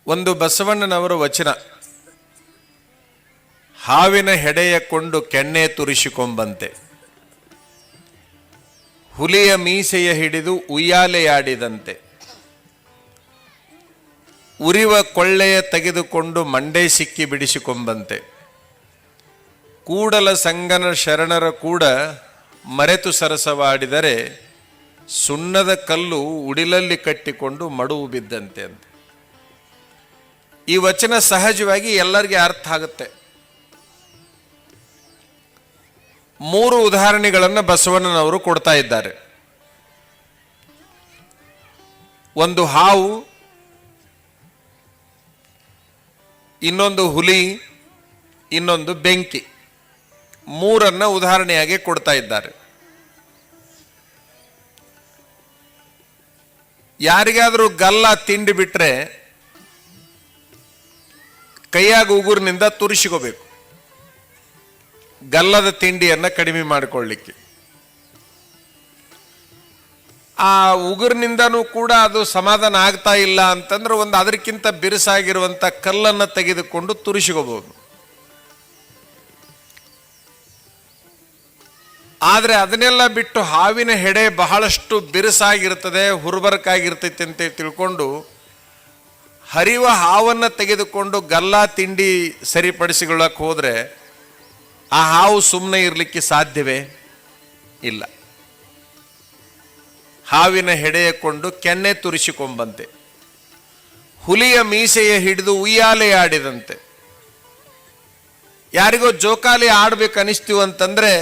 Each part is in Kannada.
ಒಂದು ಬಸವಣ್ಣನವರ ವಚನ, ಹಾವಿನ ಹೆಡೆಯ ಕೊಂಡು ಕೆನ್ನೆ ತುರಿಸಿಕೊಂಬಂತೆ, ಹುಲಿಯ ಮೀಸೆಯ ಹಿಡಿದು ಉಯ್ಯಾಲೆಯಾಡಿದಂತೆ, ಉರಿವ ಕೊಳ್ಳೆಯ ತೆಗೆದುಕೊಂಡು ಮಂಡೆ ಸಿಕ್ಕಿ ಬಿಡಿಸಿಕೊಂಬಂತೆ, ಕೂಡಲ ಸಂಗನ ಶರಣರ ಕೂಡ ಮರೆತು ಸರಸವಾಡಿದರೆ ಸುಣ್ಣದ ಕಲ್ಲು ಉಡಿಲಲ್ಲಿ ಕಟ್ಟಿಕೊಂಡು ಮಡುವು ಬಿದ್ದಂತೆ ಅಂತ. ಈ ವಚನ ಸಹಜವಾಗಿ ಎಲ್ಲರಿಗೆ ಅರ್ಥ ಆಗುತ್ತೆ. 3 ಉದಾಹರಣೆಗಳನ್ನು ಬಸವಣ್ಣನವರು ಕೊಡ್ತಾ ಇದ್ದಾರೆ. ಒಂದು ಹಾವು, ಇನ್ನೊಂದು ಹುಲಿ, ಇನ್ನೊಂದು ಬೆಂಕಿ, 3 ಉದಾಹರಣೆಯಾಗಿ ಕೊಡ್ತಾ ಇದ್ದಾರೆ. ಯಾರಿಗಾದರೂ ಗಲ್ಲ ತಿಂಡಿ ಬಿಟ್ರೆ ಕೈಯಾಗ ಉಗುರಿನಿಂದ ತುರಿಸಿಕೋಬೇಕು, ಗಲ್ಲದ ತಿಂಡಿಯನ್ನು ಕಡಿಮೆ ಮಾಡಿಕೊಳ್ಳಿಕ್ಕೆ. ಆ ಉಗುರಿನಿಂದನೂ ಕೂಡ ಅದು ಸಮಾಧಾನ ಆಗ್ತಾ ಇಲ್ಲ ಅಂತಂದ್ರೆ ಒಂದು ಅದಕ್ಕಿಂತ ಬಿರುಸಾಗಿರುವಂಥ ಕಲ್ಲನ್ನು ತೆಗೆದುಕೊಂಡು ತುರಿಸಿಕೋಬಹುದು. ಆದರೆ ಅದನ್ನೆಲ್ಲ ಬಿಟ್ಟು ಹಾವಿನ ಹೆಡೆ ಬಹಳಷ್ಟು ಬಿರುಸಾಗಿರ್ತದೆ, ಹುರ್ಬರಕಾಗಿರ್ತೈತೆ ಅಂತ ತಿಳ್ಕೊಂಡು ಹರಿವ ಹಾವನ್ನು ತೆಗೆದುಕೊಂಡು ಗಲ್ಲ ತಿಂಡಿ ಸರಿಪಡಿಸಿಕೊಳ್ಳಕ್ಕೆ ಹೋದರೆ ಆ ಹಾವು ಸುಮ್ಮನೆ ಇರಲಿಕ್ಕೆ ಸಾಧ್ಯವೇ ಇಲ್ಲ. ಹಾವಿನ ಹೆಡೆಯ ಕೊಂಡು ಕೆನ್ನೆ ತುರಿಸಿಕೊಂಬಂತೆ, ಹುಲಿಯ ಮೀಸೆಯ ಹಿಡಿದು ಉಯ್ಯಾಲೆ ಆಡಿದಂತೆ. ಯಾರಿಗೋ ಜೋಕಾಲಿ ಆಡ್ಬೇಕು ಅನಿಸ್ತೀವಿ ಅಂತಂದ್ರೆ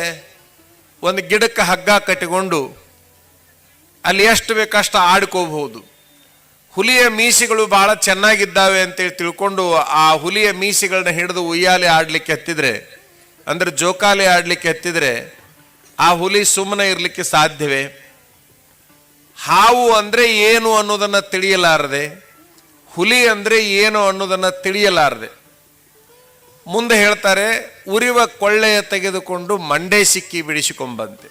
ಒಂದು ಗಿಡಕ್ಕೆ ಹಗ್ಗ ಕಟ್ಟಿಕೊಂಡು ಅಲ್ಲಿ ಎಷ್ಟು ಬೇಕಷ್ಟು ಆಡ್ಕೋಬಹುದು. ಹುಲಿಯ ಮೀಸೆಗಳು ಬಹಳ ಚೆನ್ನಾಗಿದ್ದಾವೆ ಅಂತೇಳಿ ತಿಳ್ಕೊಂಡು ಆ ಹುಲಿಯ ಮೀಸೆಗಳನ್ನ ಹಿಡಿದು ಉಯ್ಯಾಲೆ ಆಡ್ಲಿಕ್ಕೆ ಹತ್ತಿದ್ರೆ, ಅಂದ್ರೆ ಜೋಕಾಲಿ ಆಡ್ಲಿಕ್ಕೆ ಹತ್ತಿದ್ರೆ ಆ ಹುಲಿ ಸುಮ್ಮನೆ ಇರಲಿಕ್ಕೆ ಸಾಧ್ಯವೇ? ಹಾವು ಅಂದ್ರೆ ಏನು ಅನ್ನೋದನ್ನ ತಿಳಿಯಲಾರದೆ, ಹುಲಿ ಅಂದ್ರೆ ಏನು ಅನ್ನೋದನ್ನ ತಿಳಿಯಲಾರದೆ. ಮುಂದೆ ಹೇಳ್ತಾರೆ, ಉರಿವ ಕೊಳ್ಳೆಯ ತೆಗೆದುಕೊಂಡು ಮಂಡೆ ಸಿಕ್ಕಿ ಬಿಡಿಸಿಕೊಂಬಂತೆ.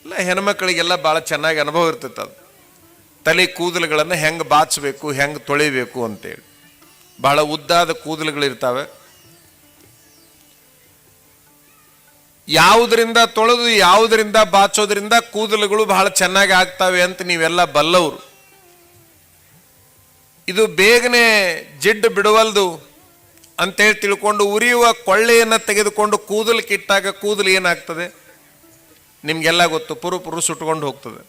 ಇಲ್ಲ, ಹೆಣ್ಮಕ್ಳಿಗೆಲ್ಲ ಬಹಳ ಚೆನ್ನಾಗಿ ಅನುಭವ ಇರ್ತೈತೆ. ಅದು ತಲೆ ಕೂದಲುಗಳನ್ನು ಹೆಂಗೆ ಬಾಚಬೇಕು, ಹೆಂಗೆ ತೊಳಿಬೇಕು ಅಂತೇಳಿ. ಬಹಳ ಉದ್ದಾದ ಕೂದಲುಗಳಿರ್ತಾವೆ. ಯಾವುದರಿಂದ ತೊಳೆದು ಯಾವುದರಿಂದ ಬಾಚೋದ್ರಿಂದ ಕೂದಲುಗಳು ಬಹಳ ಚೆನ್ನಾಗಿ ಆಗ್ತವೆ ಅಂತ ನೀವೆಲ್ಲ ಬಲ್ಲವರು. ಇದು ಬೇಗನೆ ಜಿಡ್ಡು ಬಿಡುವಲ್ದು ಅಂತೇಳಿ ತಿಳ್ಕೊಂಡು ಉರಿಯುವ ಕೊಳ್ಳೆಯನ್ನು ತೆಗೆದುಕೊಂಡು ಕೂದಲಿಗೆ ಇಟ್ಟಾಗ ಕೂದಲು ಏನಾಗ್ತದೆ ನಿಮ್ಗೆಲ್ಲ ಗೊತ್ತು, ಪುರು ಸುಟ್ಕೊಂಡು ಹೋಗ್ತದೆ.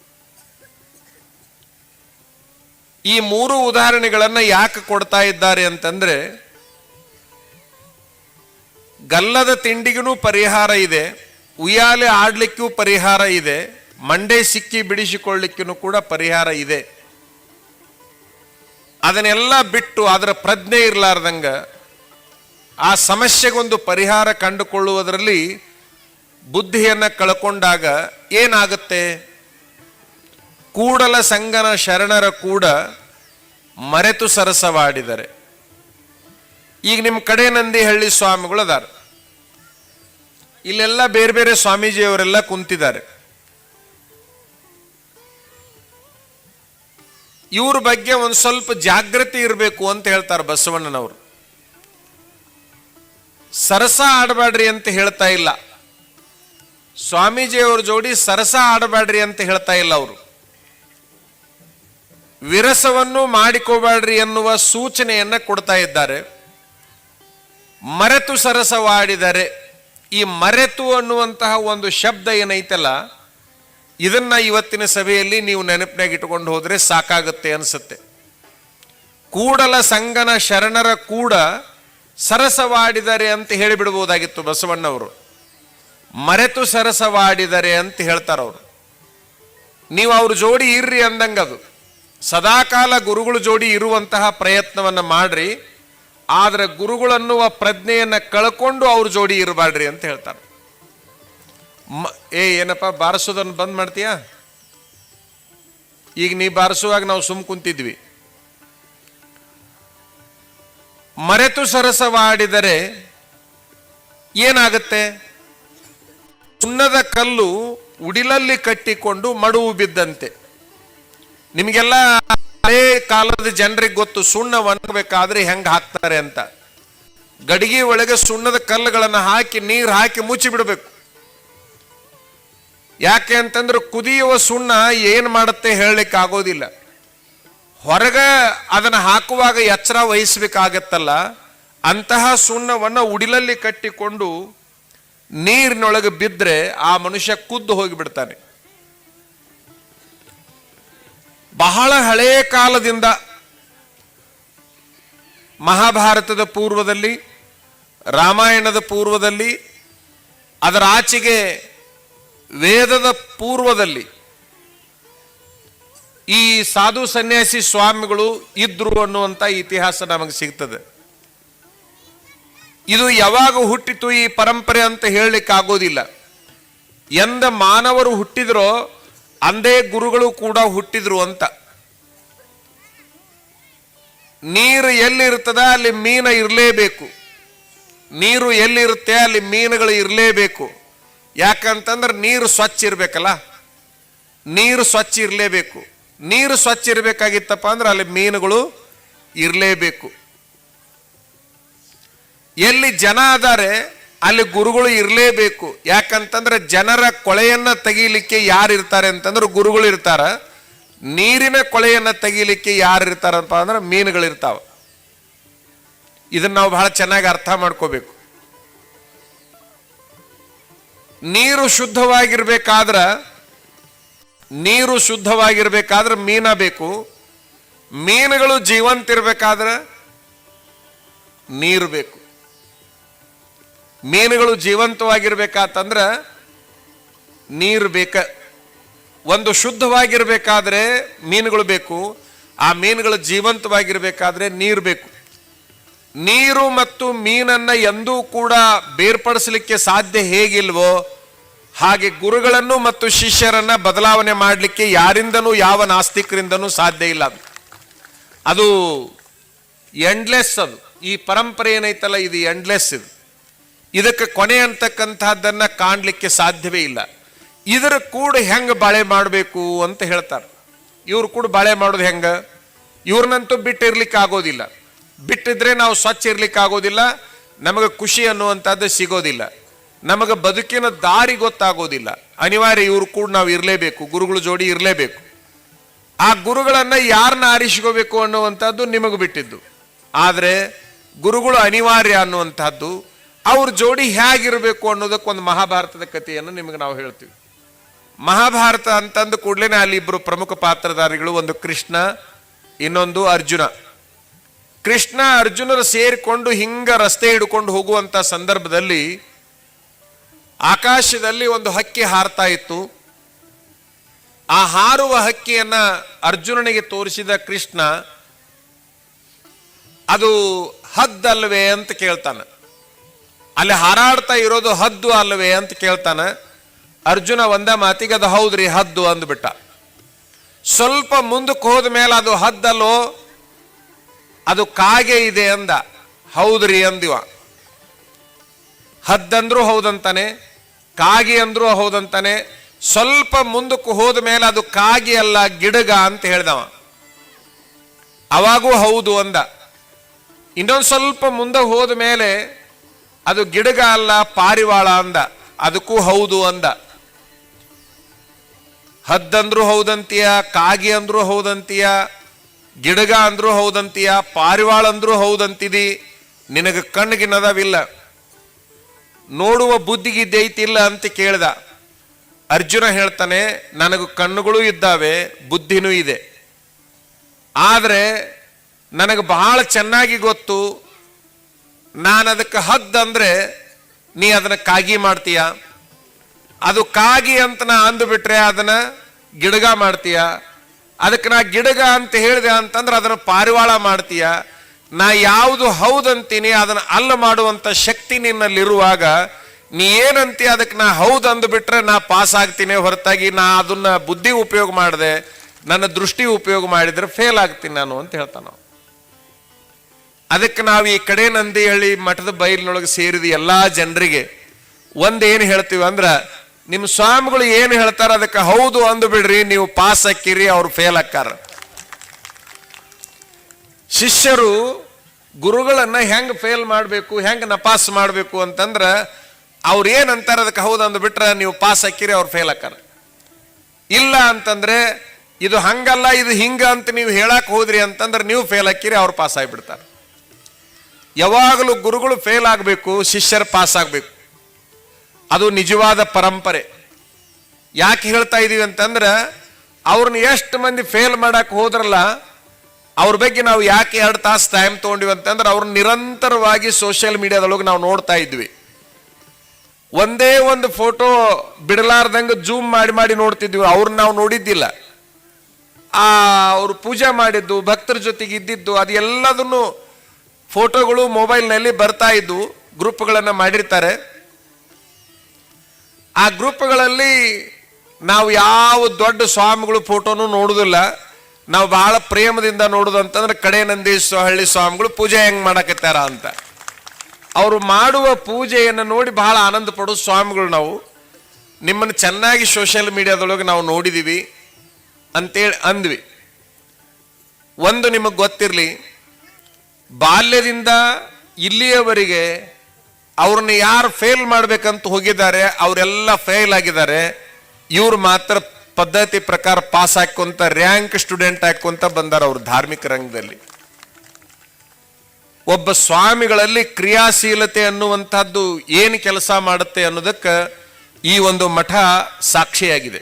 ಈ 3 ಉದಾಹರಣೆಗಳನ್ನು ಯಾಕೆ ಕೊಡ್ತಾ ಇದ್ದಾರೆ ಅಂತಂದ್ರೆ, ಗಲ್ಲದ ತಿಂಡಿಗೂ ಪರಿಹಾರ ಇದೆ, ಉಯ್ಯಾಲೆ ಆಡ್ಲಿಕ್ಕೂ ಪರಿಹಾರ ಇದೆ, ಮಂಡೆ ಸಿಕ್ಕಿ ಬಿಡಿಸಿಕೊಳ್ಳಿಕ್ಕೂ ಕೂಡ ಪರಿಹಾರ ಇದೆ. ಅದನ್ನೆಲ್ಲ ಬಿಟ್ಟು ಅದರ ಪ್ರಜ್ಞೆ ಇರಲಾರ್ದಂಗ ಆ ಸಮಸ್ಯೆಗೊಂದು ಪರಿಹಾರ ಕಂಡುಕೊಳ್ಳುವುದರಲ್ಲಿ ಬುದ್ಧಿಯನ್ನು ಕಳ್ಕೊಂಡಾಗ ಏನಾಗುತ್ತೆ? ಕೂಡಲ ಸಂಗನ ಶರಣರ ಕೂಡ ಮರೆತು ಸರಸವಾಡಿದರೆ. ಈಗ ನಿಮ್ಮ ಕಡೆ ನಂದಿಹಳ್ಳಿ ಸ್ವಾಮಿಗಳು ಅದಾರ, ಇಲ್ಲೆಲ್ಲ ಬೇರೆ ಬೇರೆ ಸ್ವಾಮೀಜಿಯವರೆಲ್ಲ ಕುಂತಿದ್ದಾರೆ. ಇವ್ರ ಬಗ್ಗೆ ಒಂದು ಸ್ವಲ್ಪ ಜಾಗೃತಿ ಇರಬೇಕು ಅಂತ ಹೇಳ್ತಾರೆ ಬಸವಣ್ಣನವರು. ಸರಸ ಆಡಬೇಡ್ರಿ ಅಂತ ಹೇಳ್ತಾ ಇಲ್ಲ, ಸ್ವಾಮೀಜಿಯವ್ರ ಜೋಡಿ ಸರಸ ಆಡಬೇಡ್ರಿ ಅಂತ ಹೇಳ್ತಾ ಇಲ್ಲ. ಅವರು ವಿರಸವನ್ನು ಮಾಡಿಕೋಬೇಡ್ರಿ ಎನ್ನುವ ಸೂಚನೆಯನ್ನ ಕೊಡ್ತಾ ಇದ್ದಾರೆ. ಮರೆತು ಸರಸವಾಡಿದರೆ, ಈ ಮರೆತು ಅನ್ನುವಂತಹ ಒಂದು ಶಬ್ದ ಏನೈತಲ್ಲ, ಇದನ್ನ ಇವತ್ತಿನ ಸಭೆಯಲ್ಲಿ ನೀವು ನೆನಪಿನಾಗ ಇಟ್ಟುಕೊಂಡು ಹೋದ್ರೆ ಸಾಕಾಗುತ್ತೆ ಅನ್ಸುತ್ತೆ. ಕೂಡಲ ಸಂಗನ ಶರಣರ ಕೂಡ ಸರಸವಾಡಿದರೆ ಅಂತ ಹೇಳಿಬಿಡ್ಬೋದಾಗಿತ್ತು ಬಸವಣ್ಣವರು. ಮರೆತು ಸರಸವಾಡಿದರೆ ಅಂತ ಹೇಳ್ತಾರ ಅವರು. ನೀವು ಅವ್ರ ಜೋಡಿ ಇರ್ರಿ ಅಂದಂಗದು. ಸದಾಕಾಲ ಗುರುಗಳ ಜೋಡಿ ಇರುವಂತಹ ಪ್ರಯತ್ನವನ್ನ ಮಾಡ್ರಿ, ಆದ್ರೆ ಗುರುಗಳನ್ನುವ ಪ್ರಜ್ಞೆಯನ್ನ ಕಳ್ಕೊಂಡು ಅವ್ರ ಜೋಡಿ ಇರಬಾಡ್ರಿ ಅಂತ ಹೇಳ್ತಾರೆ. ಏನಪ್ಪ ಬಾರಿಸೋದನ್ನು ಬಂದ್ ಮಾಡ್ತೀಯಾ? ಈಗ ನೀ ಬಾರಿಸುವಾಗ ನಾವು ಸುಮ್ ಕುಂತಿದ್ವಿ. ಮರೆತು ಸರಸವಾಡಿದರೆ ಏನಾಗುತ್ತೆ? ಸುಣ್ಣದ ಕಲ್ಲು ಉಡಿಲಲ್ಲಿ ಕಟ್ಟಿಕೊಂಡು ಮಡುವು ಬಿದ್ದಂತೆ. ನಿಮಗೆಲ್ಲ ಹಳೇ ಕಾಲದ ಜನರಿಗೆ ಗೊತ್ತು ಸುಣ್ಣ ಒಣಗಬೇಕಾದ್ರೆ ಹೆಂಗ್ ಹಾಕ್ತಾರೆ ಅಂತ. ಗಡಿಗೆ ಒಳಗೆ ಸುಣ್ಣದ ಕಲ್ಲುಗಳನ್ನು ಹಾಕಿ ನೀರು ಹಾಕಿ ಮುಚ್ಚಿ ಬಿಡಬೇಕು. ಯಾಕೆ ಅಂತಂದ್ರೆ ಕುದಿಯುವ ಸುಣ್ಣ ಏನು ಮಾಡುತ್ತೆ ಹೇಳಲಿಕ್ಕೆ ಆಗೋದಿಲ್ಲ. ಹೊರಗ ಅದನ್ನು ಹಾಕುವಾಗ ಎಚ್ಚರ ವಹಿಸಬೇಕಾಗತ್ತಲ್ಲ, ಅಂತಹ ಸುಣ್ಣವನ್ನು ಉಡಿಲಲ್ಲಿ ಕಟ್ಟಿಕೊಂಡು ನೀರಿನೊಳಗೆ ಬಿದ್ದರೆ ಆ ಮನುಷ್ಯ ಕುದ್ದು ಹೋಗಿಬಿಡ್ತಾನೆ. ಬಹಳ ಹಳೆಯ ಕಾಲದಿಂದ ಮಹಾಭಾರತದ ಪೂರ್ವದಲ್ಲಿ, ರಾಮಾಯಣದ ಪೂರ್ವದಲ್ಲಿ, ಅದರ ಆಚೆಗೆ ವೇದದ ಪೂರ್ವದಲ್ಲಿ ಈ ಸಾಧು ಸನ್ಯಾಸಿ ಸ್ವಾಮಿಗಳು ಇದ್ರು ಅನ್ನುವಂಥ ಇತಿಹಾಸ ನಮಗೆ ಸಿಗ್ತದೆ. ಇದು ಯಾವಾಗ ಹುಟ್ಟಿತು ಈ ಪರಂಪರೆ ಅಂತ ಹೇಳಲಿಕ್ಕೆ ಆಗೋದಿಲ್ಲ. ಎಂದ ಮಾನವರು ಹುಟ್ಟಿದ್ರೋ ಅಂದೇ ಗುರುಗಳು ಕೂಡ ಹುಟ್ಟಿದ್ರು ಅಂತ. ನೀರು ಎಲ್ಲಿರ್ತದ ಅಲ್ಲಿ ಮೀನು ಇರಲೇಬೇಕು, ನೀರು ಎಲ್ಲಿರುತ್ತೆ ಅಲ್ಲಿ ಮೀನುಗಳು ಇರಲೇಬೇಕು. ಯಾಕಂತಂದ್ರೆ ನೀರು ಸ್ವಚ್ಛ ಇರಬೇಕಲ್ಲ, ನೀರು ಸ್ವಚ್ಛ ಇರಲೇಬೇಕು. ನೀರು ಸ್ವಚ್ಛ ಇರಬೇಕಾಗಿತ್ತಪ್ಪ ಅಂದ್ರೆ ಅಲ್ಲಿ ಮೀನುಗಳು ಇರಲೇಬೇಕು. ಎಲ್ಲಿ ಜನ ಅದಾರೆ ಅಲ್ಲಿ ಗುರುಗಳು ಇರಲೇಬೇಕು. ಯಾಕಂತಂದ್ರೆ ಜನರ ಕೊಳೆಯನ್ನ ತೆಗೀಲಿಕ್ಕೆ ಯಾರು ಇರ್ತಾರೆ ಅಂತಂದ್ರೆ ಗುರುಗಳು ಇರ್ತಾರ. ನೀರಿನ ಕೊಳೆಯನ್ನ ತೆಗೀಲಿಕ್ಕೆ ಯಾರು ಇರ್ತಾರಪ್ಪ ಅಂದ್ರೆ ಮೀನುಗಳು ಇರ್ತಾವ. ಇದನ್ನ ನಾವು ಬಹಳ ಚೆನ್ನಾಗಿ ಅರ್ಥ ಮಾಡ್ಕೋಬೇಕು. ನೀರು ಶುದ್ಧವಾಗಿರ್ಬೇಕಾದ್ರೆ ಮೀನ ಬೇಕು. ಮೀನುಗಳು ಜೀವಂತ ಇರ್ಬೇಕಾದ್ರೆ ನೀರು ಬೇಕು. ಮೀನುಗಳು ಜೀವಂತವಾಗಿರ್ಬೇಕಾತಂದ್ರೆ ನೀರು ಬೇಕ. ಒಂದು ಶುದ್ಧವಾಗಿರ್ಬೇಕಾದ್ರೆ ಮೀನುಗಳು ಬೇಕು, ಆ ಮೀನುಗಳು ಜೀವಂತವಾಗಿರ್ಬೇಕಾದ್ರೆ ನೀರು ಬೇಕು. ನೀರು ಮತ್ತು ಮೀನನ್ನ ಎಂದೂ ಕೂಡ ಬೇರ್ಪಡಿಸಲಿಕ್ಕೆ ಸಾಧ್ಯ ಹೇಗಿಲ್ವೋ ಹಾಗೆ ಗುರುಗಳನ್ನು ಮತ್ತು ಶಿಷ್ಯರನ್ನ ಬದಲಾವಣೆ ಮಾಡಲಿಕ್ಕೆ ಯಾರಿಂದನೂ ಯಾವ ನಾಸ್ತಿಕರಿಂದನೂ ಸಾಧ್ಯ ಇಲ್ಲ. ಅದು ಎಂಡ್ಲೆಸ್. ಅದು ಈ ಪರಂಪರೆ ಏನೈತಲ್ಲ ಇದು ಎಂಡ್ಲೆಸ್. ಇದಕ್ಕೆ ಕೊನೆ ಅಂತಕ್ಕಂಥದ್ದನ್ನ ಕಾಣಲಿಕ್ಕೆ ಸಾಧ್ಯವೇ ಇಲ್ಲ. ಇದರ ಕೂಡ ಹೆಂಗೆ ಬಾಳೆ ಮಾಡಬೇಕು ಅಂತ ಹೇಳ್ತಾರೆ. ಇವ್ರು ಕೂಡ ಬಾಳೆ ಮಾಡೋದು ಹೆಂಗ? ಇವ್ರನ್ನಂತೂ ಬಿಟ್ಟಿರ್ಲಿಕ್ಕೆ ಆಗೋದಿಲ್ಲ. ಬಿಟ್ಟಿದ್ರೆ ನಾವು ಸ್ವಚ್ಛ ಇರ್ಲಿಕ್ಕೆ ಆಗೋದಿಲ್ಲ, ನಮಗೆ ಖುಷಿ ಅನ್ನುವಂಥದ್ದು ಸಿಗೋದಿಲ್ಲ, ನಮಗೆ ಬದುಕಿನ ದಾರಿ ಗೊತ್ತಾಗೋದಿಲ್ಲ. ಅನಿವಾರ್ಯ ಇವ್ರು ಕೂಡ ನಾವು ಇರಲೇಬೇಕು, ಗುರುಗಳ ಜೋಡಿ ಇರಲೇಬೇಕು. ಆ ಗುರುಗಳನ್ನ ಯಾರನ್ನ ಆರಿಸ್ಕೋಬೇಕು ಅನ್ನುವಂಥದ್ದು ನಿಮಗೆ ಬಿಟ್ಟಿದ್ದು. ಆದರೆ ಗುರುಗಳು ಅನಿವಾರ್ಯ ಅನ್ನುವಂಥದ್ದು, ಅವ್ರ ಜೋಡಿ ಹೇಗಿರಬೇಕು ಅನ್ನೋದಕ್ಕೊಂದು ಮಹಾಭಾರತದ ಕಥೆಯನ್ನು ನಿಮಗೆ ನಾವು ಹೇಳ್ತೀವಿ. ಮಹಾಭಾರತ ಅಂತಂದು ಕೂಡಲೇ ಅಲ್ಲಿ ಇಬ್ಬರು ಪ್ರಮುಖ ಪಾತ್ರಧಾರಿಗಳು, ಒಂದು ಕೃಷ್ಣ, ಇನ್ನೊಂದು ಅರ್ಜುನ. ಕೃಷ್ಣ ಅರ್ಜುನರು ಸೇರಿಕೊಂಡು ಹಿಂಗ ರಸ್ತೆ ಹಿಡ್ಕೊಂಡು ಹೋಗುವಂತ ಸಂದರ್ಭದಲ್ಲಿ ಆಕಾಶದಲ್ಲಿ ಒಂದು ಹಕ್ಕಿ ಹಾರ್ತಾ ಇತ್ತು. ಆ ಹಾರುವ ಹಕ್ಕಿಯನ್ನ ಅರ್ಜುನನಿಗೆ ತೋರಿಸಿದ ಕೃಷ್ಣ, ಅದು ಹದ್ದಲ್ವೇ ಅಂತ ಕೇಳ್ತಾನೆ. ಅಲ್ಲಿ ಹಾರಾಡ್ತಾ ಇರೋದು ಹದ್ದು ಅಲ್ವೇ ಅಂತ ಕೇಳ್ತಾನೆ. ಅರ್ಜುನ ಒಂದ ಮಾತಿಗೆ ಅದು ಹೌದ್ರಿ ಹದ್ದು ಅಂದ್ಬಿಟ್ಟ. ಸ್ವಲ್ಪ ಮುಂದಕ್ಕೆ ಹೋದ ಮೇಲೆ ಅದು ಹದ್ದಲ್ಲೋ ಅದು ಕಾಗೆ ಇದೆ ಅಂದ. ಹೌದ್ರಿ ಅಂದಿವ. ಹದ್ದಂದ್ರೂ ಹೌದಂತಾನೆ, ಕಾಗಿ ಅಂದ್ರೂ ಹೌದಂತಾನೆ. ಸ್ವಲ್ಪ ಮುಂದಕ್ಕೆ ಹೋದ ಮೇಲೆ ಅದು ಕಾಗಿ ಅಲ್ಲ ಗಿಡಗ ಅಂತ ಹೇಳ್ದವ. ಅವಾಗೂ ಹೌದು ಅಂದ. ಇನ್ನೊಂದು ಸ್ವಲ್ಪ ಮುಂದೆ ಹೋದ ಮೇಲೆ ಅದು ಗಿಡಗ ಅಲ್ಲ ಪಾರಿವಾಳ ಅಂದ. ಅದಕ್ಕೂ ಹೌದು ಅಂದ. ಹದ್ದಂದ್ರೂ ಹೌದಂತೀಯ, ಕಾಗಿ ಅಂದ್ರೂ ಹೌದಂತೀಯ, ಗಿಡಗ ಅಂದ್ರೂ ಹೌದಂತೀಯ, ಪಾರಿವಾಳ ಅಂದ್ರೂ ಹೌದಂತಿದಿ. ನಿನಗೆ ಕಣ್ಣಿಗಿನ್ನದವಿಲ್ಲ, ನೋಡುವ ಬುದ್ಧಿಗಿದ್ದೈತಿಲ್ಲ ಅಂತ ಕೇಳ್ದ. ಅರ್ಜುನ ಹೇಳ್ತಾನೆ, ನನಗೆ ಕಣ್ಣುಗಳು ಇದ್ದಾವೆ, ಬುದ್ಧಿನೂ ಇದೆ. ಆದರೆ ನನಗೆ ಬಹಳ ಚೆನ್ನಾಗಿ ಗೊತ್ತು, ನಾನು ಅದಕ್ಕೆ ಹದ್ದಂದ್ರೆ ನೀ ಅದನ್ನ ಕಾಗಿ ಮಾಡ್ತೀಯ, ಅದು ಕಾಗಿ ಅಂತ ನಾ ಅಂದುಬಿಟ್ರೆ ಅದನ್ನ ಗಿಡಗ ಮಾಡ್ತೀಯ, ಅದಕ್ಕೆ ನಾ ಗಿಡಗ ಅಂತ ಹೇಳಿದೆ ಅಂತಂದ್ರೆ ಅದನ್ನ ಪಾರಿವಾಳ ಮಾಡ್ತೀಯ. ನಾ ಯಾವುದು ಹೌದಂತೀನಿ ಅದನ್ನ ಅಲ್ಲ ಮಾಡುವಂತ ಶಕ್ತಿ ನಿನ್ನಲ್ಲಿರುವಾಗ ನೀ ಏನಂತೀಯ ಅದಕ್ಕೆ ನಾ ಹೌದು ಅಂದುಬಿಟ್ರೆ ನಾ ಪಾಸ್ ಆಗ್ತೀನಿ, ಹೊರತಾಗಿ ನಾ ಅದನ್ನ ಬುದ್ಧಿ ಉಪಯೋಗ ಮಾಡಿದೆ, ನನ್ನ ದೃಷ್ಟಿ ಉಪಯೋಗ ಮಾಡಿದ್ರೆ ಫೇಲ್ ಆಗ್ತೀನಿ ನಾನು ಅಂತ ಹೇಳ್ತಾನ. ಅದಕ್ಕೆ ನಾವು ಈ ಕಡೆ ನಂದಿಹಳ್ಳಿ ಮಠದ ಬೈಲಿನೊಳಗೆ ಸೇರಿದ ಎಲ್ಲಾ ಜನರಿಗೆ ಒಂದೇನು ಹೇಳ್ತೀವಿ ಅಂದ್ರ, ನಿಮ್ಮ ಸ್ವಾಮಿಗಳು ಏನು ಹೇಳ್ತಾರ ಅದಕ್ಕೆ ಹೌದು ಅಂದು ಬಿಡ್ರಿ, ನೀವು ಪಾಸ್ ಹಾಕಿರಿ, ಅವ್ರು ಫೇಲ್ ಹಾಕಾರ. ಶಿಷ್ಯರು ಗುರುಗಳನ್ನ ಹೆಂಗ್ ಫೇಲ್ ಮಾಡಬೇಕು, ಹೆಂಗ್ ನಪಾಸ್ ಮಾಡಬೇಕು ಅಂತಂದ್ರ ಅವ್ರು ಏನಂತಾರ ಅದಕ್ಕೆ ಹೌದು ಅಂದ್ಬಿಟ್ರೆ ನೀವು ಪಾಸ್ ಹಾಕಿರಿ, ಅವ್ರು ಫೇಲ್ ಹಾಕಾರ. ಇಲ್ಲ ಅಂತಂದ್ರೆ ಇದು ಹಂಗಲ್ಲ ಇದು ಹಿಂಗ ಅಂತ ನೀವು ಹೇಳಕ್ ಹೋದ್ರಿ ಅಂತಂದ್ರೆ ನೀವು ಫೇಲ್ ಹಾಕಿರಿ, ಅವ್ರು ಪಾಸ್ ಆಗಿಬಿಡ್ತಾರೆ. ಯಾವಾಗಲೂ ಗುರುಗಳು ಫೇಲ್ ಆಗಬೇಕು, ಶಿಷ್ಯರು ಪಾಸ್ ಆಗಬೇಕು. ಅದು ನಿಜವಾದ ಪರಂಪರೆ. ಯಾಕೆ ಹೇಳ್ತಾ ಇದೀವಿ ಅಂತಂದ್ರೆ ಅವ್ರನ್ನ ಎಷ್ಟು ಮಂದಿ ಫೇಲ್ ಮಾಡಕ್ ಹೋದ್ರಲ್ಲ ಅವ್ರ ಬಗ್ಗೆ ನಾವು ಯಾಕೆ 2 ತಾಸು ಟೈಮ್ ತಗೊಂಡಿವಿ ಅಂತಂದ್ರೆ ಅವ್ರನ್ನ ನಿರಂತರವಾಗಿ ಸೋಷಿಯಲ್ ಮೀಡಿಯಾದೊಳಗೆ ನಾವು ನೋಡ್ತಾ ಇದ್ವಿ. ಒಂದೇ ಒಂದು ಫೋಟೋ ಬಿಡಲಾರ್ದಂಗೆ ಜೂಮ್ ಮಾಡಿ ಮಾಡಿ ನೋಡ್ತಿದ್ವಿ. ಅವ್ರನ್ನ ನಾವು ನೋಡಿದ್ದಿಲ್ಲ. ಅವರು ಪೂಜೆ ಮಾಡಿದ್ದು, ಭಕ್ತರ ಜೊತೆಗೆ ಇದ್ದಿದ್ದು, ಅದು ಎಲ್ಲದನ್ನು ಫೋಟೋಗಳು ಮೊಬೈಲ್ನಲ್ಲಿ ಬರ್ತಾ ಇದ್ವು. ಗ್ರೂಪ್ಗಳನ್ನು ಮಾಡಿರ್ತಾರೆ. ಆ ಗ್ರೂಪ್ಗಳಲ್ಲಿ ನಾವು ಯಾವ ದೊಡ್ಡ ಸ್ವಾಮಿಗಳು ಫೋಟೋನು ನೋಡುದಿಲ್ಲ. ನಾವು ಬಹಳ ಪ್ರೇಮದಿಂದ ನೋಡುದು ಅಂತಂದ್ರೆ ಕಡೆ ನಂದೀಶ್ವರ ಹಳ್ಳಿ ಸ್ವಾಮಿಗಳು ಪೂಜೆ ಹೆಂಗ್ ಮಾಡಕತ್ತಾರ ಅಂತ. ಅವರು ಮಾಡುವ ಪೂಜೆಯನ್ನು ನೋಡಿ ಬಹಳ ಆನಂದ ಪಡೋ ಸ್ವಾಮಿಗಳು. ನಾವು ನಿಮ್ಮನ್ನು ಚೆನ್ನಾಗಿ ಸೋಷಿಯಲ್ ಮೀಡಿಯಾದೊಳಗೆ ನಾವು ನೋಡಿದೀವಿ ಅಂತೇಳಿ ಅಂದ್ವಿ. ಒಂದು ನಿಮಗೆ ಗೊತ್ತಿರಲಿ, ಬಾಲ್ಯದಿಂದ ಇಲ್ಲಿಯವರೆಗೆ ಅವ್ರನ್ನ ಯಾರು ಫೇಲ್ ಮಾಡ್ಬೇಕಂತ ಹೋಗಿದ್ದಾರೆ ಅವರೆಲ್ಲ ಫೇಲ್ ಆಗಿದ್ದಾರೆ. ಇವ್ರು ಮಾತ್ರ ಪದ್ಧತಿ ಪ್ರಕಾರ ಪಾಸ್ ಹಾಕೊಂತ ರ್ಯಾಂಕ್ ಸ್ಟೂಡೆಂಟ್ ಹಾಕೊಂತ ಬಂದಾರ ಅವ್ರ ಧಾರ್ಮಿಕ ರಂಗದಲ್ಲಿ. ಒಬ್ಬ ಸ್ವಾಮಿಗಳಲ್ಲಿ ಕ್ರಿಯಾಶೀಲತೆ ಅನ್ನುವಂಥದ್ದು ಏನು ಕೆಲಸ ಮಾಡುತ್ತೆ ಅನ್ನೋದಕ್ಕೆ ಈ ಒಂದು ಮಠ ಸಾಕ್ಷಿಯಾಗಿದೆ.